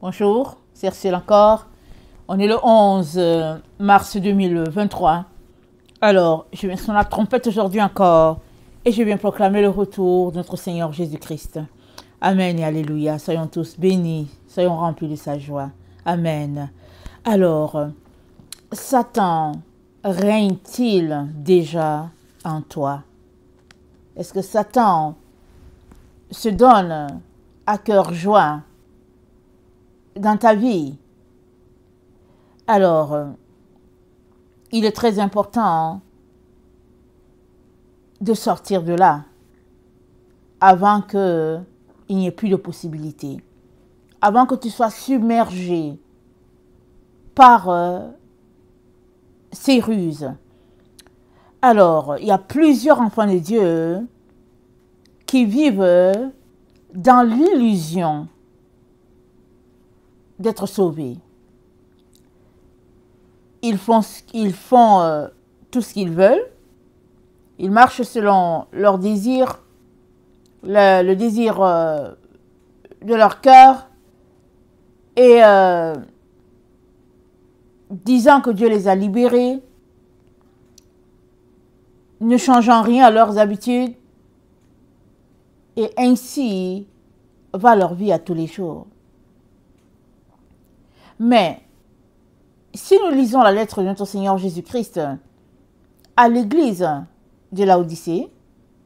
Bonjour, c'est Ursule encore. On est le 11 mars 2023. Alors, je viens sur la trompette aujourd'hui encore et je viens proclamer le retour de notre Seigneur Jésus-Christ. Amen et alléluia. Soyons tous bénis, soyons remplis de sa joie. Amen. Alors, Satan règne-t-il déjà en toi? Est-ce que Satan se donne à cœur joie dans ta vie? Alors, il est très important de sortir de là avant qu'il n'y ait plus de possibilités, avant que tu sois submergé par ces ruses. Alors, il y a plusieurs enfants de Dieu qui vivent dans l'illusion d'être sauvés. Ils font tout ce qu'ils veulent. Ils marchent selon leur désir, le désir de leur cœur, et disant que Dieu les a libérés, ne changeant rien à leurs habitudes, et ainsi va leur vie à tous les jours. Mais si nous lisons la lettre de notre Seigneur Jésus-Christ à l'église de Laodicée,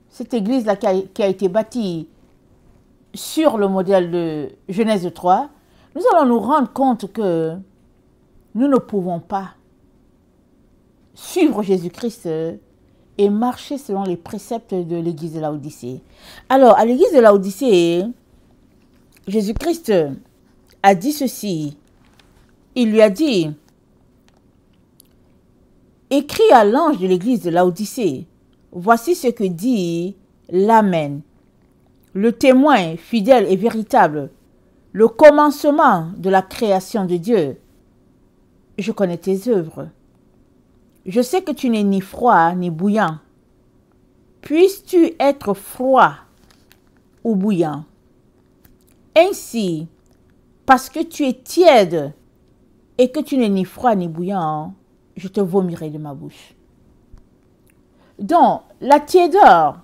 cette église-là qui a été bâtie sur le modèle de Genèse 3, nous allons nous rendre compte que nous ne pouvons pas suivre Jésus-Christ et marcher selon les préceptes de l'église de Laodicée. Alors, à l'église de Laodicée, Jésus-Christ a dit ceci. Il lui a dit: écris à l'ange de l'église de Laodicée, voici ce que dit l'Amen, le témoin fidèle et véritable, le commencement de la création de Dieu. Je connais tes œuvres. Je sais que tu n'es ni froid ni bouillant. Puisses-tu être froid ou bouillant? Ainsi, parce que tu es tiède et que tu n'es ni froid ni bouillant, je te vomirai de ma bouche. Donc, la tiédeur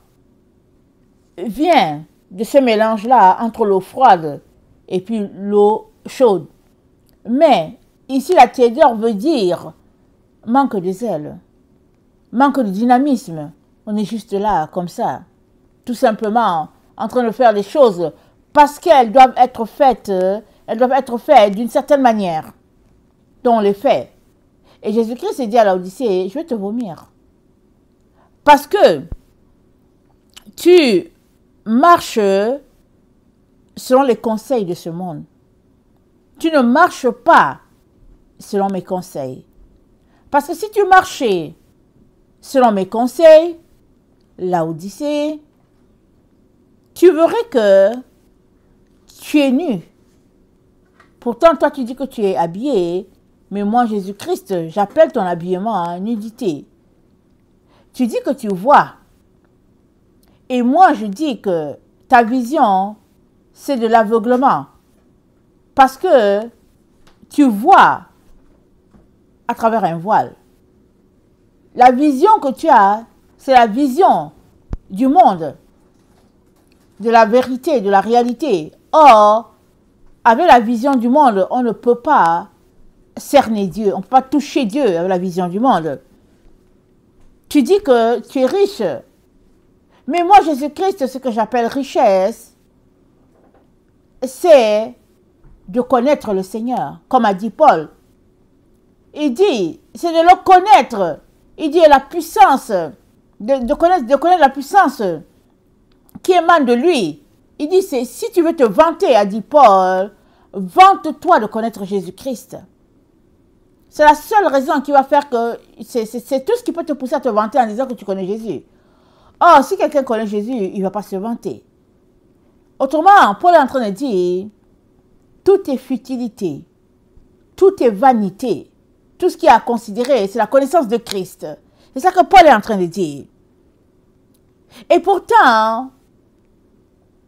vient de ce mélange-là entre l'eau froide et puis l'eau chaude. Mais ici, la tiédeur veut dire manque de zèle, manque de dynamisme. On est juste là, comme ça, tout simplement en train de faire les choses parce qu'elles doivent être faites, d'une certaine manière. Donc on les fait. Et Jésus-Christ s'est dit à Laodicée: je vais te vomir. Parce que tu marches selon les conseils de ce monde. Tu ne marches pas selon mes conseils. Parce que si tu marchais selon mes conseils, Laodicée, tu verrais que tu es nu. Pourtant, toi, tu dis que tu es habillé, mais moi, Jésus-Christ, j'appelle ton habillement nudité. Tu dis que tu vois. Et moi, je dis que ta vision, c'est de l'aveuglement. Parce que tu vois à travers un voile. La vision que tu as, c'est la vision du monde, de la vérité, de la réalité. Or, avec la vision du monde, on ne peut pas cerner Dieu, on ne peut pas toucher Dieu avec la vision du monde. Tu dis que tu es riche, mais moi, Jésus-Christ, ce que j'appelle richesse, c'est de connaître le Seigneur, comme a dit Paul. Il dit, c'est de le connaître. Il dit la puissance, de connaître la puissance qui émane de lui. Il dit, si tu veux te vanter, a dit Paul, vante-toi de connaître Jésus-Christ. C'est la seule raison qui va faire que, c'est tout ce qui peut te pousser à te vanter en disant que tu connais Jésus. Or, si quelqu'un connaît Jésus, il ne va pas se vanter. Autrement, Paul est en train de dire, tout est futilité, tout est vanité. Tout ce qui est à considérer, c'est la connaissance de Christ. C'est ça que Paul est en train de dire. Et pourtant,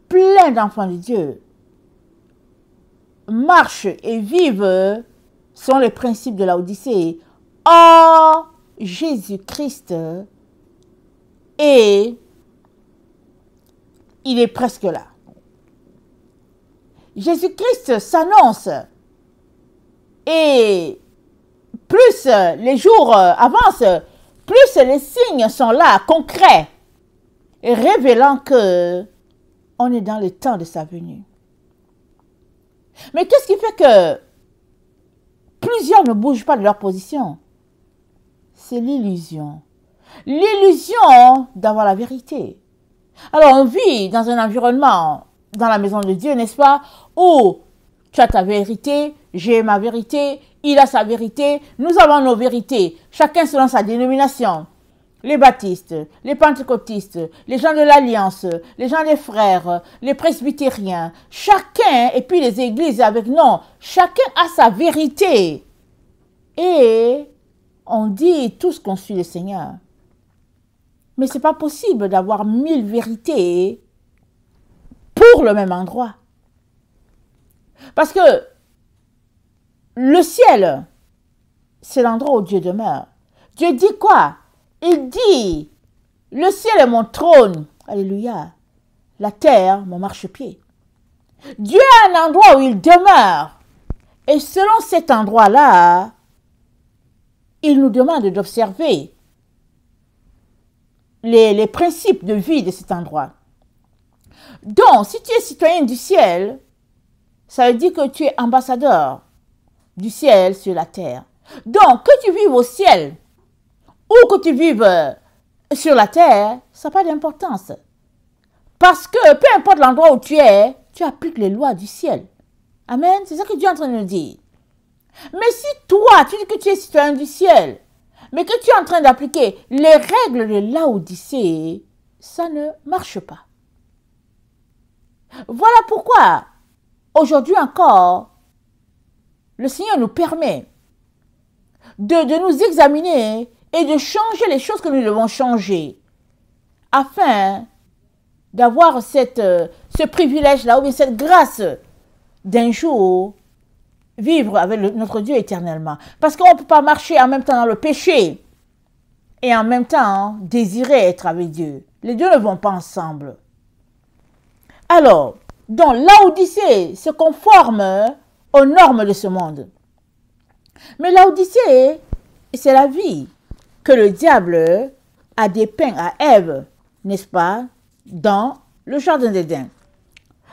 plein d'enfants de Dieu marchent et vivent selon les principes de Laodicée. Or, Jésus-Christ il est presque là. Jésus-Christ s'annonce et plus les jours avancent, plus les signes sont là, concrets, et révélant que on est dans le temps de sa venue. Mais qu'est-ce qui fait que plusieurs ne bougent pas de leur position? C'est l'illusion. L'illusion d'avoir la vérité. Alors on vit dans un environnement, dans la maison de Dieu, n'est-ce pas, où tu as ta vérité, j'ai ma vérité, il a sa vérité, nous avons nos vérités, chacun selon sa dénomination. Les baptistes, les pentecôtistes, les gens de l'Alliance, les gens des frères, les presbytériens, chacun, et puis les églises avec nous, chacun a sa vérité. Et on dit tous qu'on suit le Seigneur. Mais ce n'est pas possible d'avoir 1000 vérités pour le même endroit. Parce que le ciel, c'est l'endroit où Dieu demeure. Dieu dit quoi? Il dit, le ciel est mon trône. Alléluia. La terre, mon marchepied. Dieu a un endroit où il demeure. Et selon cet endroit-là, il nous demande d'observer les principes de vie de cet endroit. Donc, si tu es citoyen du ciel, ça veut dire que tu es ambassadeur du ciel sur la terre. Donc, que tu vives au ciel ou que tu vives sur la terre, ça n'a pas d'importance. Parce que peu importe l'endroit où tu appliques les lois du ciel. Amen. C'est ça que Dieu est en train de nous dire. Mais si toi, tu dis que tu es citoyen du ciel, mais que tu es en train d'appliquer les règles de Laodicée, ça ne marche pas. Voilà pourquoi, aujourd'hui encore, le Seigneur nous permet de nous examiner et de changer les choses que nous devons changer, afin d'avoir ce privilège-là, ou bien cette grâce d'un jour, vivre avec notre Dieu éternellement. Parce qu'on ne peut pas marcher en même temps dans le péché et en même temps désirer être avec Dieu. Les deux ne vont pas ensemble. Alors, dans Laodicée se conforme aux normes de ce monde. Mais Laodicée, c'est la vie que le diable a dépeint à Ève, n'est-ce pas, dans le jardin d'Éden.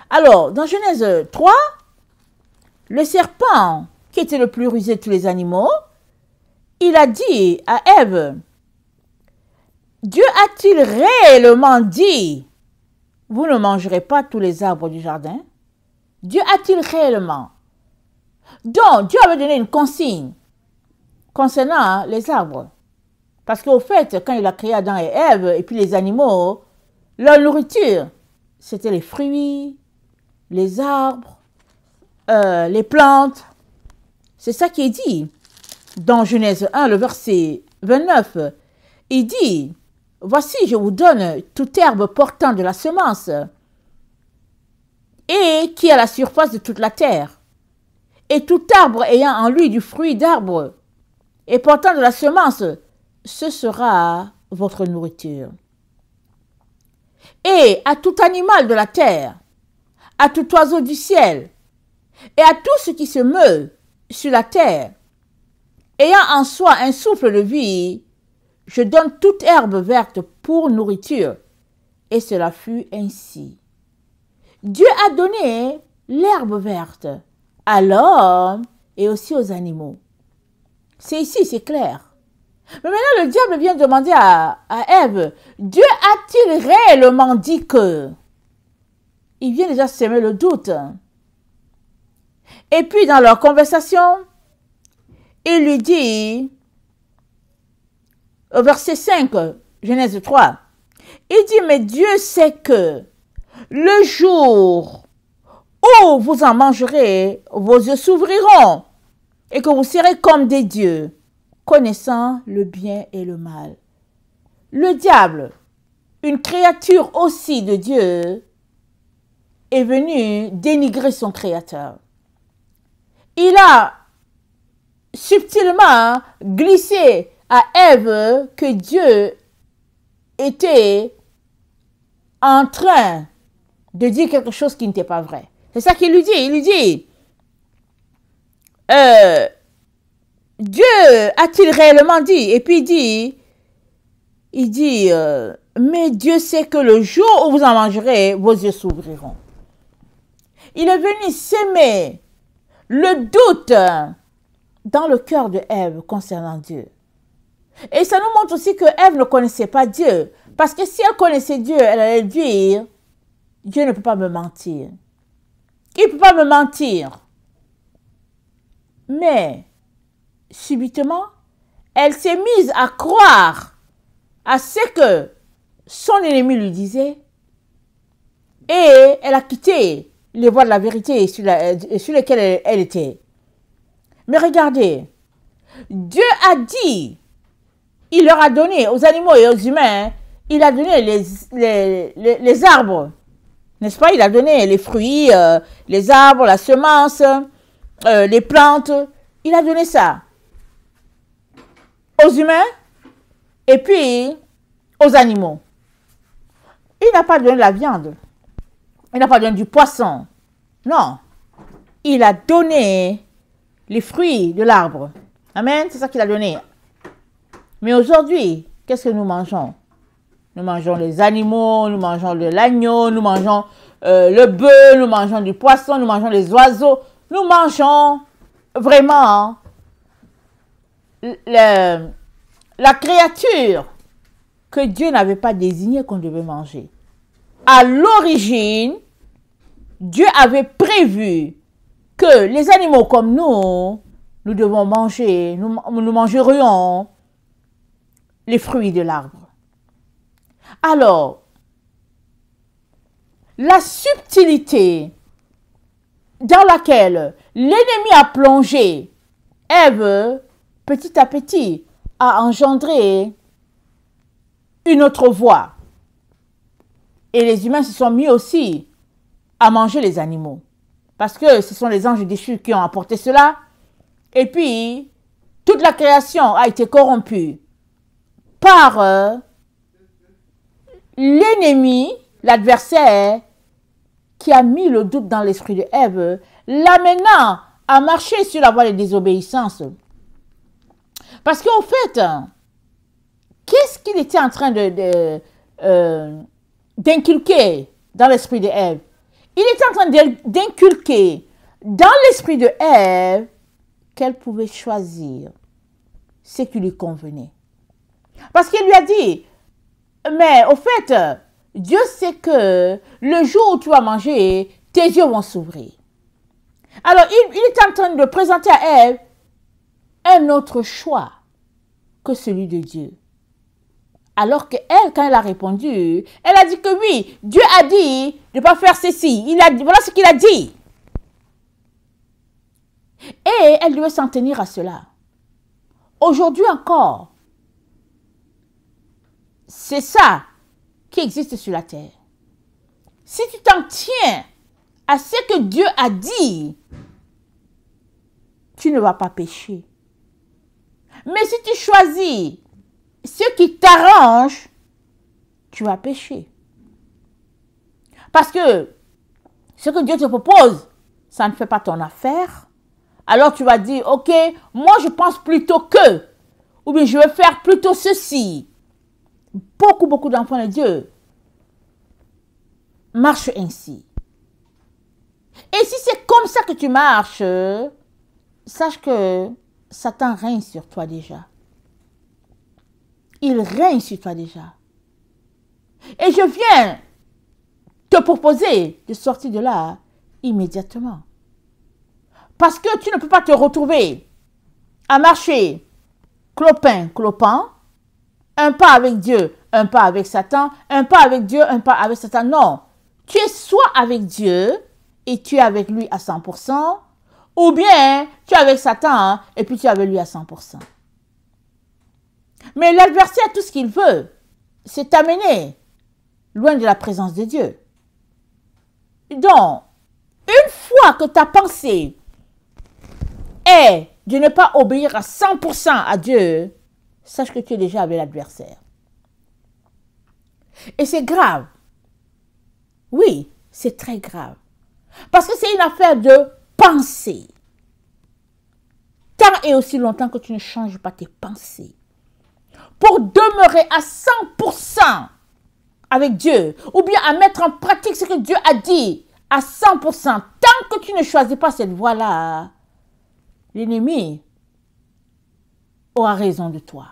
Alors, dans Genèse 3, le serpent, qui était le plus rusé de tous les animaux, il a dit à Ève, Dieu a-t-il réellement dit, vous ne mangerez pas tous les arbres du jardin? Dieu a-t-il réellement? Donc, Dieu avait donné une consigne concernant les arbres. Parce qu'au fait, quand il a créé Adam et Ève, et puis les animaux, leur nourriture, c'était les fruits, les arbres, les plantes. C'est ça qui est dit dans Genèse 1, le verset 29. Il dit, voici, je vous donne toute herbe portant de la semence et qui est à la surface de toute la terre, et tout arbre ayant en lui du fruit d'arbre et portant de la semence, ce sera votre nourriture. Et à tout animal de la terre, à tout oiseau du ciel, et à tout ce qui se meut sur la terre, ayant en soi un souffle de vie, je donne toute herbe verte pour nourriture. Et cela fut ainsi. Dieu a donné l'herbe verte à l'homme et aussi aux animaux. C'est ici, c'est clair. Mais maintenant, le diable vient demander à Ève, Dieu a-t-il réellement dit que? Il vient déjà semer le doute. Et puis, dans leur conversation, il lui dit, au verset 5, Genèse 3, il dit, mais Dieu sait que le jour où vous en mangerez, vos yeux s'ouvriront et que vous serez comme des dieux, connaissant le bien et le mal. Le diable, une créature aussi de Dieu, est venu dénigrer son créateur. il a subtilement glissé à Ève que Dieu était en train de dire quelque chose qui n'était pas vrai. C'est ça qu'il lui dit. Il lui dit, Dieu a-t-il réellement dit? Et puis il dit, mais Dieu sait que le jour où vous en mangerez, vos yeux s'ouvriront. Il est venu s'aimer le doute dans le cœur de Ève concernant Dieu. Et ça nous montre aussi que Ève ne connaissait pas Dieu. Parce que si elle connaissait Dieu, elle allait dire, Dieu ne peut pas me mentir. Il ne peut pas me mentir. Mais, subitement, elle s'est mise à croire à ce que son ennemi lui disait. Et elle a quitté les voies de la vérité sur lesquelles elle était. Mais regardez, Dieu a dit, il leur a donné aux animaux et aux humains, il a donné les arbres, n'est-ce pas? Il a donné les fruits, les arbres, la semence, les plantes. Il a donné ça aux humains et puis aux animaux. Il n'a pas donné la viande. Il n'a pas donné du poisson. Non. Il a donné les fruits de l'arbre. Amen. C'est ça qu'il a donné. Mais aujourd'hui, qu'est-ce que nous mangeons? Nous mangeons les animaux, nous mangeons de l'agneau, nous mangeons le bœuf, nous mangeons du poisson, nous mangeons les oiseaux. Nous mangeons vraiment la créature que Dieu n'avait pas désignée qu'on devait manger. À l'origine, Dieu avait prévu que les animaux comme nous devons manger, nous mangerions les fruits de l'arbre. Alors, la subtilité dans laquelle l'ennemi a plongé Ève, petit à petit, a engendré une autre voie. Et les humains se sont mis aussi à manger les animaux. Parce que ce sont les anges déchus qui ont apporté cela. Et puis, toute la création a été corrompue par l'ennemi, l'adversaire, qui a mis le doute dans l'esprit de Ève, l'amenant à marcher sur la voie de désobéissance. Parce qu'au fait, qu'est-ce qu'il était en train d'inculquer dans l'esprit de Ève? Il était en train d'inculquer dans l'esprit de Ève qu'elle pouvait choisir ce qui lui convenait. Parce qu'il lui a dit, mais au fait, Dieu sait que le jour où tu vas manger, tes yeux vont s'ouvrir. Alors, il est en train de présenter à Ève un autre choix que celui de Dieu. Alors qu'elle, quand elle a répondu, elle a dit que oui, Dieu a dit de ne pas faire ceci. Voilà ce qu'il a dit. Et elle devait s'en tenir à cela. Aujourd'hui encore, c'est ça qui existe sur la terre. Si tu t'en tiens à ce que Dieu a dit, tu ne vas pas pécher. Mais si tu choisis ce qui t'arrange, tu vas pécher. Parce que ce que Dieu te propose, ça ne fait pas ton affaire. Alors tu vas dire, ok, moi je pense plutôt que, ou bien je vais faire plutôt ceci. Beaucoup d'enfants de Dieu marchent ainsi. Et si c'est comme ça que tu marches, sache que Satan règne sur toi déjà. Il règne sur toi déjà. Et je viens te proposer de sortir de là immédiatement. Parce que tu ne peux pas te retrouver à marcher clopin, un pas avec Dieu, un pas avec Satan, un pas avec Dieu, un pas avec Satan. Non. Tu es soit avec Dieu et tu es avec lui à 100%, ou bien tu es avec Satan et puis tu es avec lui à 100%. Mais l'adversaire, tout ce qu'il veut, c'est t'amener loin de la présence de Dieu. Donc, une fois que ta pensée est de ne pas obéir à 100% à Dieu, sache que tu es déjà avec l'adversaire. Et c'est grave. Oui, c'est très grave. Parce que c'est une affaire de pensée. Tant et aussi longtemps que tu ne changes pas tes pensées. Pour demeurer à 100% avec Dieu, ou bien à mettre en pratique ce que Dieu a dit à 100%, tant que tu ne choisis pas cette voie-là, l'ennemi aura raison de toi.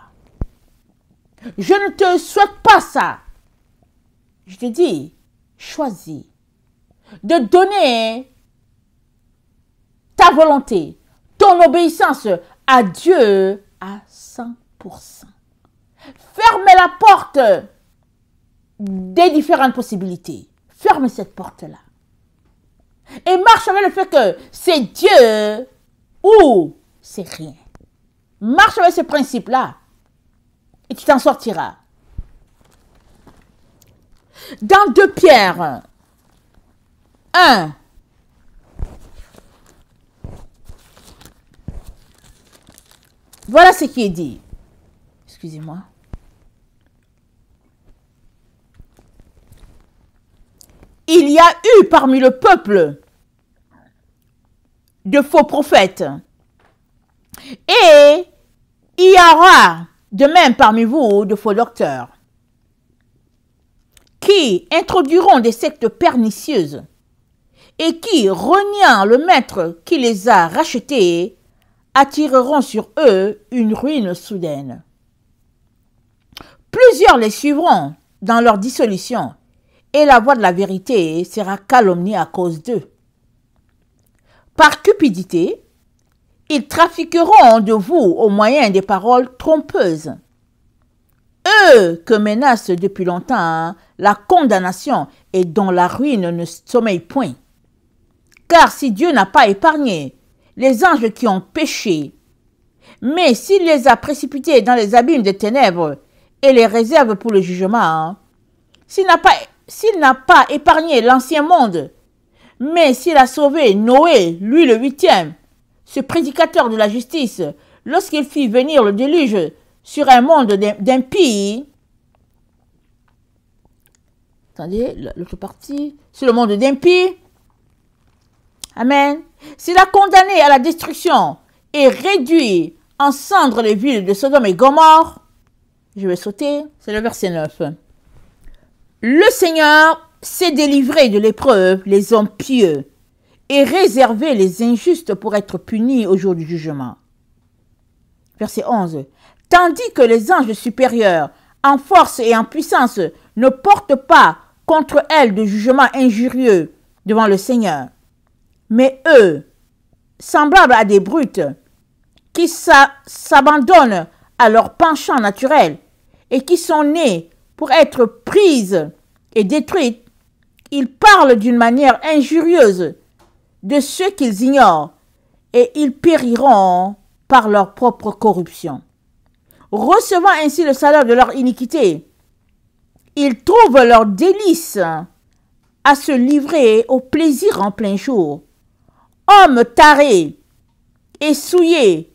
Je ne te souhaite pas ça. Je te dis, choisis de donner ta volonté, ton obéissance à Dieu à 100%. Fermez la porte des différentes possibilités. Ferme cette porte-là. Et marche avec le fait que c'est Dieu ou c'est rien. Marche avec ce principe-là et tu t'en sortiras. Dans 2 Pierre 1, voilà ce qui est dit. Excusez-moi. Il y a eu parmi le peuple de faux prophètes, et il y aura de même parmi vous de faux docteurs, qui introduiront des sectes pernicieuses et qui, reniant le maître qui les a rachetés, attireront sur eux une ruine soudaine. Plusieurs les suivront dans leur dissolution, et la voie de la vérité sera calomniée à cause d'eux. Par cupidité, ils trafiqueront de vous au moyen des paroles trompeuses. Eux que menace depuis longtemps la condamnation et dont la ruine ne sommeille point. Car si Dieu n'a pas épargné les anges qui ont péché, mais s'il les a précipités dans les abîmes des ténèbres et les réserve pour le jugement, s'il n'a pas épargné l'ancien monde, mais s'il a sauvé Noé, lui le 8e, ce prédicateur de la justice, lorsqu'il fit venir le déluge sur un monde d'impies, attendez, l'autre partie, sur le monde d'impies, amen, s'il a condamné à la destruction et réduit en cendres les villes de Sodome et Gomorrhe, je vais sauter, c'est le verset 9. Le Seigneur s'est délivré de l'épreuve les hommes pieux et réservé les injustes pour être punis au jour du jugement. Verset 11. Tandis que les anges supérieurs, en force et en puissance, ne portent pas contre elles de jugement injurieux devant le Seigneur. Mais eux, semblables à des brutes, qui s'abandonnent à leur penchant naturel et qui sont nés pour être prises et détruites, ils parlent d'une manière injurieuse de ceux qu'ils ignorent et ils périront par leur propre corruption. Recevant ainsi le salaire de leur iniquité, ils trouvent leur délice à se livrer au plaisir en plein jour. Hommes tarés et souillés,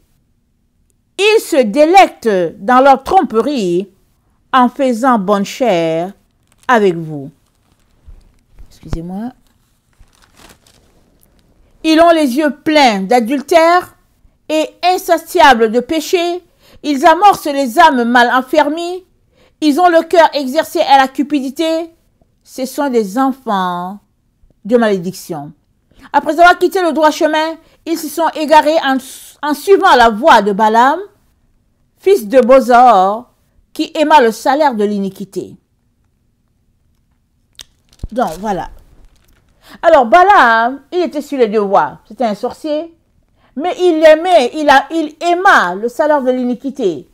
ils se délectent dans leur tromperie en faisant bonne chère avec vous. Excusez-moi. Ils ont les yeux pleins d'adultère et insatiables de péché. Ils amorcent les âmes mal enfermées. Ils ont le cœur exercé à la cupidité. Ce sont des enfants de malédiction. Après avoir quitté le droit chemin, ils se sont égarés en suivant la voie de Balaam, fils de Bosor, qui aima le salaire de l'iniquité. Donc, voilà. Alors, Balaam, il était sur les 2 voies. C'était un sorcier. Mais il aima le salaire de l'iniquité.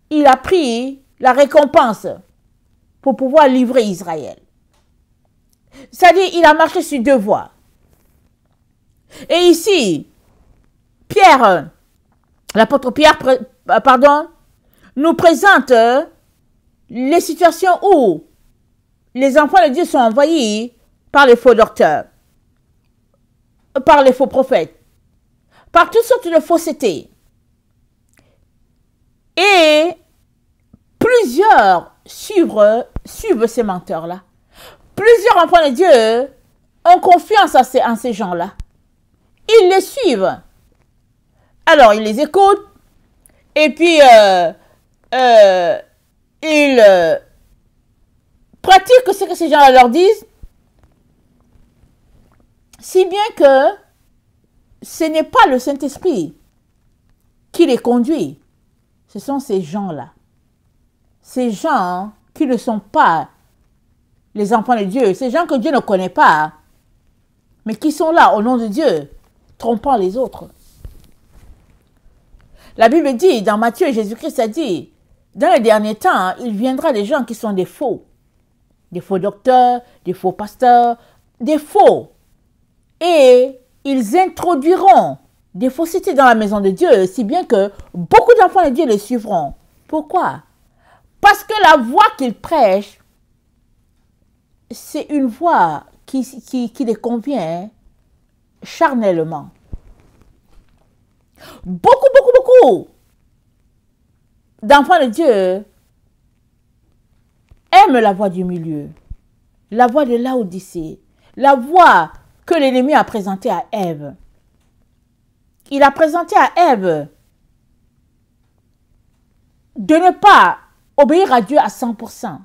Il a pris la récompense pour pouvoir livrer Israël. C'est-à-dire, il a marché sur 2 voies. Et ici, Pierre, l'apôtre Pierre, nous présente les situations où les enfants de Dieu sont envoyés par les faux docteurs, par les faux prophètes, par toutes sortes de faussetés. Et plusieurs suivent ces menteurs-là. Plusieurs enfants de Dieu ont confiance en ces gens-là. Ils les suivent. Alors, ils les écoutent. Et puis, ils pratiquent ce que ces gens-là leur disent. Si bien que ce n'est pas le Saint-Esprit qui les conduit. Ce sont ces gens-là. Ces gens qui ne sont pas les enfants de Dieu. Ces gens que Dieu ne connaît pas. Mais qui sont là au nom de Dieu, trompant les autres. La Bible dit, dans Matthieu, Jésus-Christ a dit, dans les derniers temps, il viendra des gens qui sont des faux docteurs, des faux pasteurs, des faux. Et ils introduiront des faussetés dans la maison de Dieu, si bien que beaucoup d'enfants de Dieu les suivront. Pourquoi? Parce que la voix qu'ils prêchent, c'est une voix qui les convient charnellement. Beaucoup d'enfants de Dieu aiment la voix du milieu, la voix de Laodicée, la voix que l'ennemi a présentée à Ève. Il a présenté à Ève de ne pas obéir à Dieu à 100%,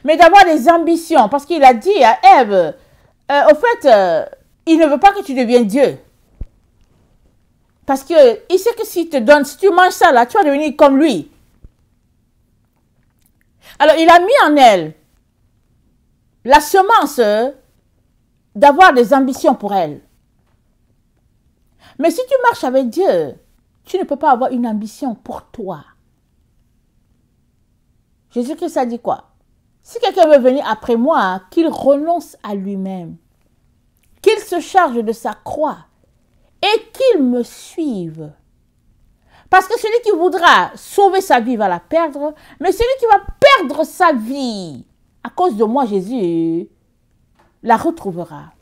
mais d'avoir des ambitions, parce qu'il a dit à Ève, au fait, il ne veut pas que tu deviennes Dieu. Parce qu'il sait que si tu manges ça là, tu vas devenir comme lui. Alors il a mis en elle la semence d'avoir des ambitions pour elle. Mais si tu marches avec Dieu, tu ne peux pas avoir une ambition pour toi. Jésus-Christ a dit quoi? Si quelqu'un veut venir après moi, qu'il renonce à lui-même, qu'il se charge de sa croix et qu'il me suive. Parce que celui qui voudra sauver sa vie va la perdre, mais celui qui va perdre sa vie à cause de moi, Jésus, la retrouvera.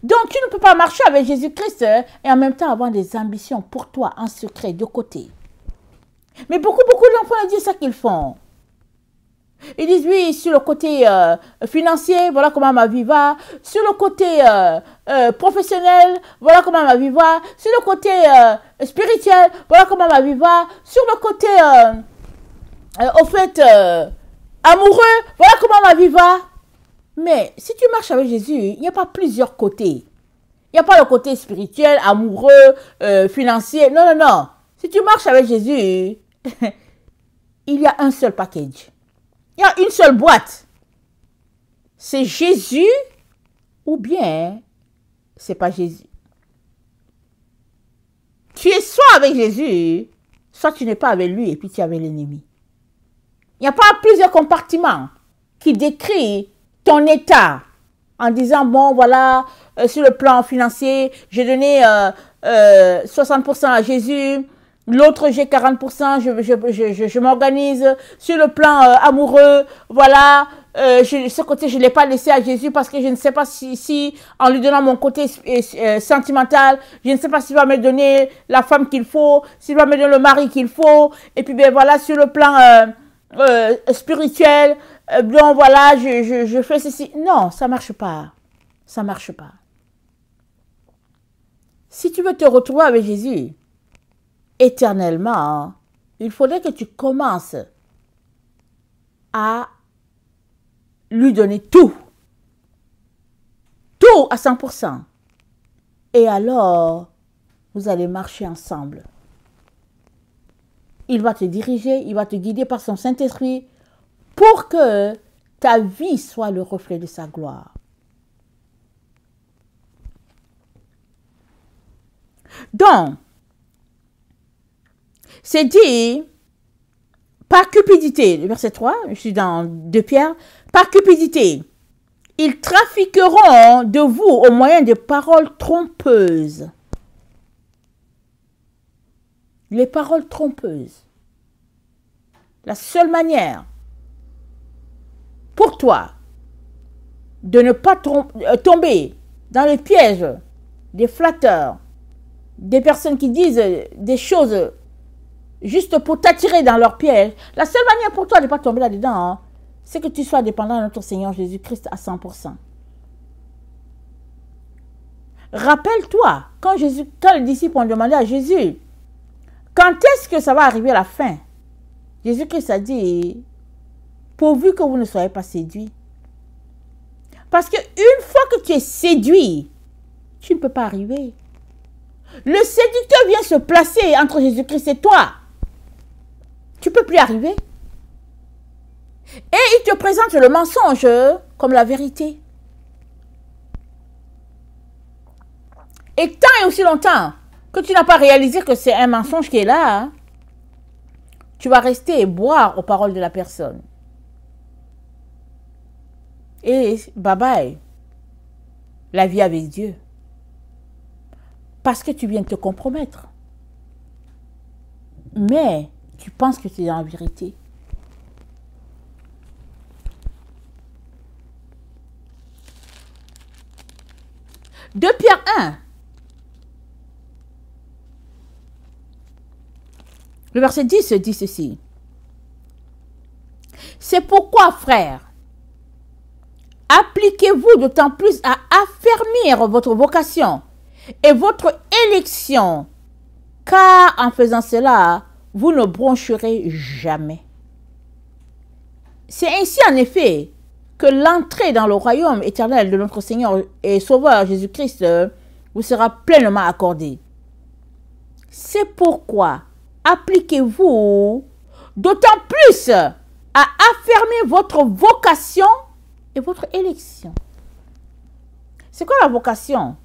Donc, tu ne peux pas marcher avec Jésus-Christ et en même temps avoir des ambitions pour toi en secret, de côté. Mais beaucoup d'enfants disent ça qu'ils font. Ils disent, oui, sur le côté financier, voilà comment ma vie va. Sur le côté professionnel, voilà comment ma vie va. Sur le côté spirituel, voilà comment ma vie va. Sur le côté, au fait, amoureux, voilà comment ma vie va. Mais si tu marches avec Jésus, il n'y a pas plusieurs côtés. Il n'y a pas le côté spirituel, amoureux, financier. Non, non, non. Si tu marches avec Jésus, il y a un seul package. Il y a une seule boîte. C'est Jésus ou bien c'est pas Jésus. Tu es soit avec Jésus, soit tu n'es pas avec lui et puis tu es avec l'ennemi. Il n'y a pas plusieurs compartiments qui décrivent ton état en disant, bon, voilà, sur le plan financier, j'ai donné 60% à Jésus, l'autre j'ai 40%, je m'organise. Sur le plan amoureux, voilà, ce côté je ne l'ai pas laissé à Jésus parce que je ne sais pas si en lui donnant mon côté sentimental, je ne sais pas s'il va me donner la femme qu'il faut, s'il va me donner le mari qu'il faut. Et puis ben voilà, sur le plan spirituel, bon voilà, je fais ceci. Non, ça ne marche pas. Ça ne marche pas. Si tu veux te retrouver avec Jésus éternellement, il faudrait que tu commences à lui donner tout. Tout à 100%. Et alors, vous allez marcher ensemble. Il va te diriger, il va te guider par son Saint-Esprit pour que ta vie soit le reflet de sa gloire. Donc, c'est dit, par cupidité, le verset 3, je suis dans 2 Pierre, par cupidité, ils trafiqueront de vous au moyen de paroles trompeuses. Les paroles trompeuses. La seule manière pour toi de ne pas tomber dans le piège des flatteurs, des personnes qui disent des choses juste pour t'attirer dans leur piège, la seule manière pour toi de ne pas tomber là-dedans, hein, c'est que tu sois dépendant de notre Seigneur Jésus-Christ à 100%. Rappelle-toi, quand les disciples ont demandé à Jésus, quand est-ce que ça va arriver à la fin? Jésus-Christ a dit, pourvu que vous ne soyez pas séduits. Parce qu'une fois que tu es séduit, tu ne peux pas arriver. Le séducteur vient se placer entre Jésus-Christ et toi. Tu ne peux plus arriver. Et il te présente le mensonge comme la vérité. Et tant et aussi longtemps que tu n'as pas réalisé que c'est un mensonge qui est là, hein, tu vas rester et boire aux paroles de la personne. Et bye bye, la vie avec Dieu. Parce que tu viens de te compromettre. Mais tu penses que tu es dans la vérité. De Pierre 1, le verset 10 dit ceci. C'est pourquoi, frères, appliquez-vous d'autant plus à affermir votre vocation et votre élection, car en faisant cela, vous ne broncherez jamais. C'est ainsi en effet que l'entrée dans le royaume éternel de notre Seigneur et Sauveur Jésus-Christ vous sera pleinement accordée. C'est pourquoi appliquez-vous d'autant plus à affermir votre vocation et votre élection. C'est quoi la vocation?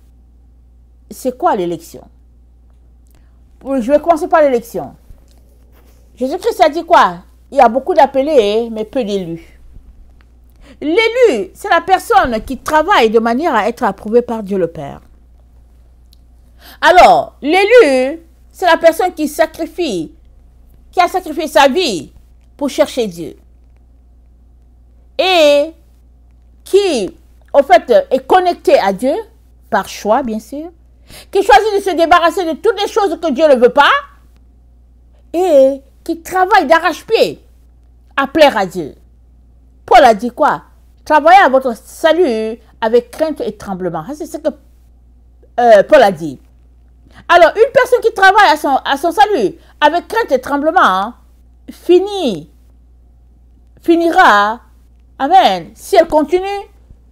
C'est quoi l'élection? Je vais commencer par l'élection. Jésus-Christ a dit quoi? Il y a beaucoup d'appelés, mais peu d'élus. L'élu, c'est la personne qui travaille de manière à être approuvée par Dieu le Père. Alors, l'élu, c'est la personne qui sacrifie, qui a sacrifié sa vie pour chercher Dieu. Et qui, au fait, est connecté à Dieu, par choix, bien sûr, qui choisit de se débarrasser de toutes les choses que Dieu ne veut pas, et qui travaille d'arrache-pied à plaire à Dieu. Paul a dit quoi? Travaillez à votre salut avec crainte et tremblement. C'est ce que Paul a dit. Alors, une personne qui travaille à son salut avec crainte et tremblement, hein, finira, amen, si elle continue,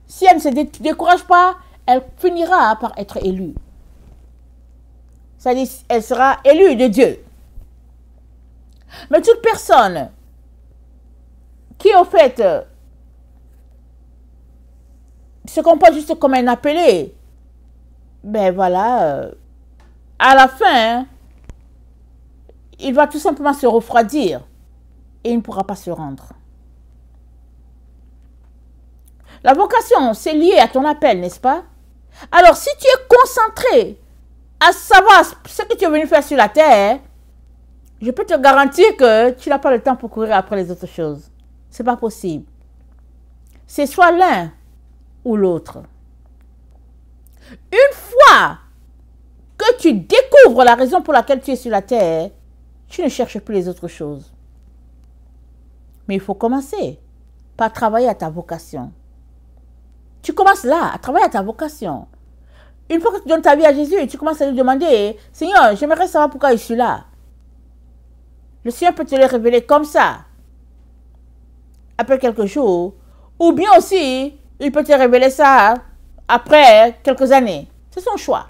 si elle ne se décourage pas, elle finira par être élue. C'est-à-dire, elle sera élue de Dieu. Mais toute personne qui, au fait, se comporte juste comme un appelé, ben voilà, à la fin, il va tout simplement se refroidir et il ne pourra pas se rendre. La vocation, c'est lié à ton appel, n'est-ce pas? Alors, si tu es concentré à savoir ce que tu es venu faire sur la terre, je peux te garantir que tu n'as pas le temps pour courir après les autres choses. Ce n'est pas possible. C'est soit l'un ou l'autre. Une fois que tu découvres la raison pour laquelle tu es sur la terre, tu ne cherches plus les autres choses. Mais il faut commencer par travailler à ta vocation. Tu commences là, à travailler à ta vocation. Une fois que tu donnes ta vie à Jésus, tu commences à lui demander, Seigneur, j'aimerais savoir pourquoi je suis là. Le Seigneur peut te le révéler comme ça, après quelques jours, ou bien aussi, il peut te révéler ça après quelques années. C'est son choix.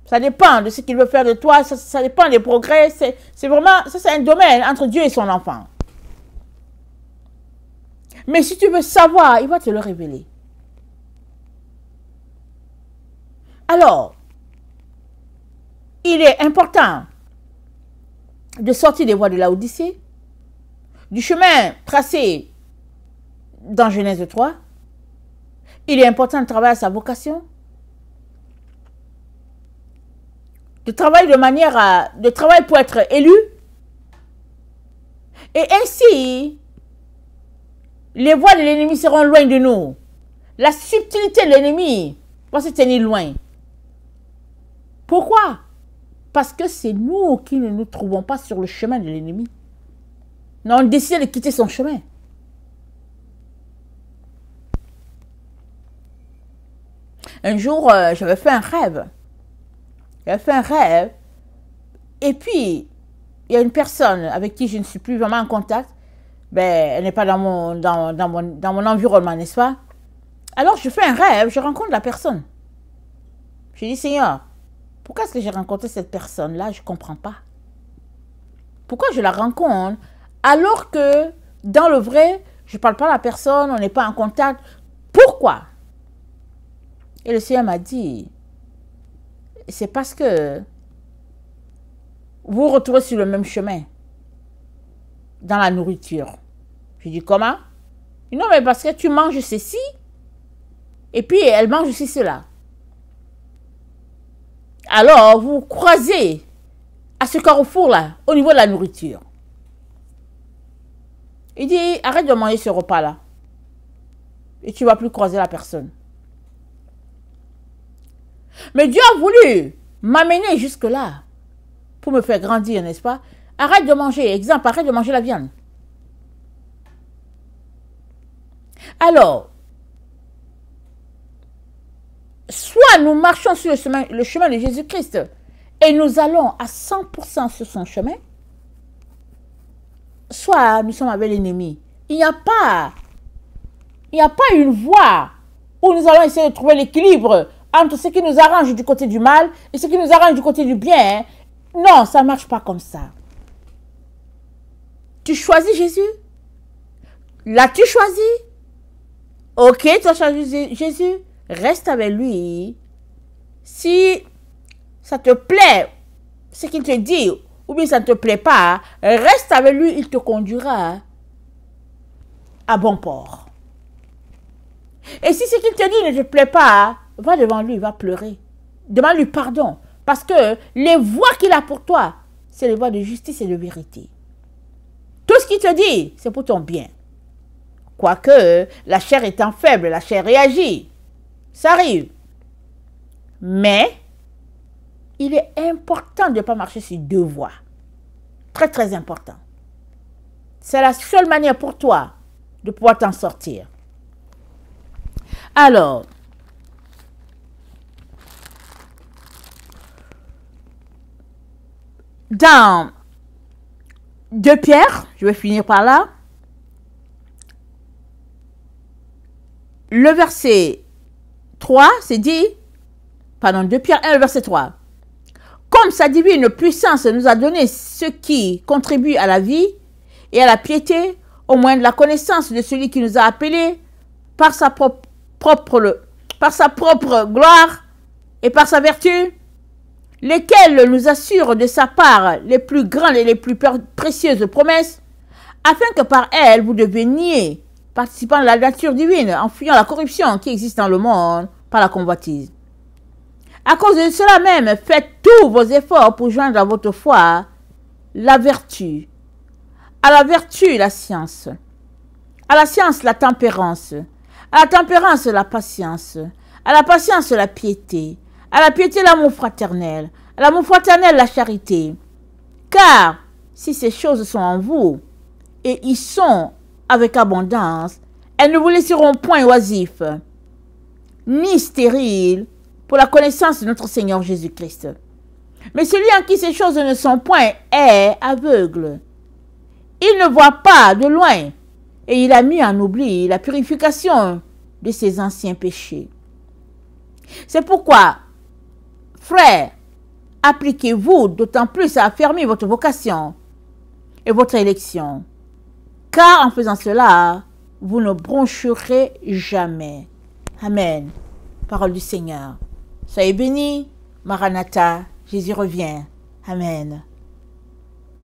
Ça dépend de ce qu'il veut faire de toi, ça dépend des progrès. C'est vraiment, ça c'est un domaine entre Dieu et son enfant. Mais si tu veux savoir, il va te le révéler. Alors, il est important de sortir des voies de l'Odyssée, du chemin tracé dans Genèse 3. Il est important de travailler à sa vocation, de travailler de travailler pour être élu. Et ainsi, les voies de l'ennemi seront loin de nous. La subtilité de l'ennemi On va se tenir loin. Pourquoi? Parce que c'est nous qui ne nous trouvons pas sur le chemin de l'ennemi. Non, on décide de quitter son chemin. Un jour, j'avais fait un rêve. Et puis, il y a une personne avec qui je ne suis plus vraiment en contact. Ben, elle n'est pas dans mon environnement, n'est-ce pas? Alors, je fais un rêve, je rencontre la personne. Je dis, Seigneur, pourquoi est-ce que j'ai rencontré cette personne-là? Je ne comprends pas. Pourquoi je la rencontre alors que, dans le vrai, je ne parle pas à la personne, on n'est pas en contact? Pourquoi? Et le Seigneur m'a dit, c'est parce que vous vous retrouvez sur le même chemin, dans la nourriture. Je dis, comment? Non, mais parce que tu manges ceci, et puis elle mange aussi cela. Alors, vous croisez à ce carrefour-là, au niveau de la nourriture. Il dit, arrête de manger ce repas-là. Et tu ne vas plus croiser la personne. Mais Dieu a voulu m'amener jusque-là pour me faire grandir, n'est-ce pas? Arrête de manger, exemple, arrête de manger la viande. Alors, soit nous marchons sur le chemin de Jésus-Christ et nous allons à 100% sur son chemin, soit nous sommes avec l'ennemi. Il n'y a pas une voie où nous allons essayer de trouver l'équilibre entre ce qui nous arrange du côté du mal et ce qui nous arrange du côté du bien. Non, ça ne marche pas comme ça. Tu choisis Jésus? L'as-tu choisi? Ok, tu as choisi Jésus. Reste avec lui. Si ça te plaît, ce qu'il te dit, ou bien ça ne te plaît pas, reste avec lui, il te conduira à bon port. Et si ce qu'il te dit ne te plaît pas, va devant lui, va pleurer. Demande-lui pardon. Parce que les voies qu'il a pour toi, c'est les voies de justice et de vérité. Tout ce qu'il te dit, c'est pour ton bien. Quoique, la chair étant faible, la chair réagit. Ça arrive. Mais, il est important de ne pas marcher sur deux voies. Très, très important. C'est la seule manière pour toi de pouvoir t'en sortir. Alors, dans 2 Pierre, je vais finir par là, le verset 3, c'est dit, pardon, 2 Pierre 1, le verset 3. Comme sa divine puissance nous a donné ce qui contribue à la vie et à la piété, au moyen de la connaissance de celui qui nous a appelés par sa propre gloire et par sa vertu, lesquels nous assurent de sa part les plus grandes et les plus précieuses promesses, afin que par elles vous deveniez participants de la nature divine, en fuyant la corruption qui existe dans le monde par la convoitise. À cause de cela même, faites tous vos efforts pour joindre à votre foi la vertu, à la vertu la science, à la science la tempérance, à la tempérance la patience, à la patience la piété, à la piété l'amour fraternel, à l'amour fraternel la charité. Car si ces choses sont en vous, et y sont avec abondance, elles ne vous laisseront point oisifs, ni stériles, pour la connaissance de notre Seigneur Jésus-Christ. Mais celui en qui ces choses ne sont point est aveugle. Il ne voit pas de loin, et il a mis en oubli la purification de ses anciens péchés. C'est pourquoi, frères, appliquez-vous d'autant plus à affermir votre vocation et votre élection, car en faisant cela, vous ne broncherez jamais. Amen. Parole du Seigneur. Soyez bénis. Maranatha, Jésus revient. Amen.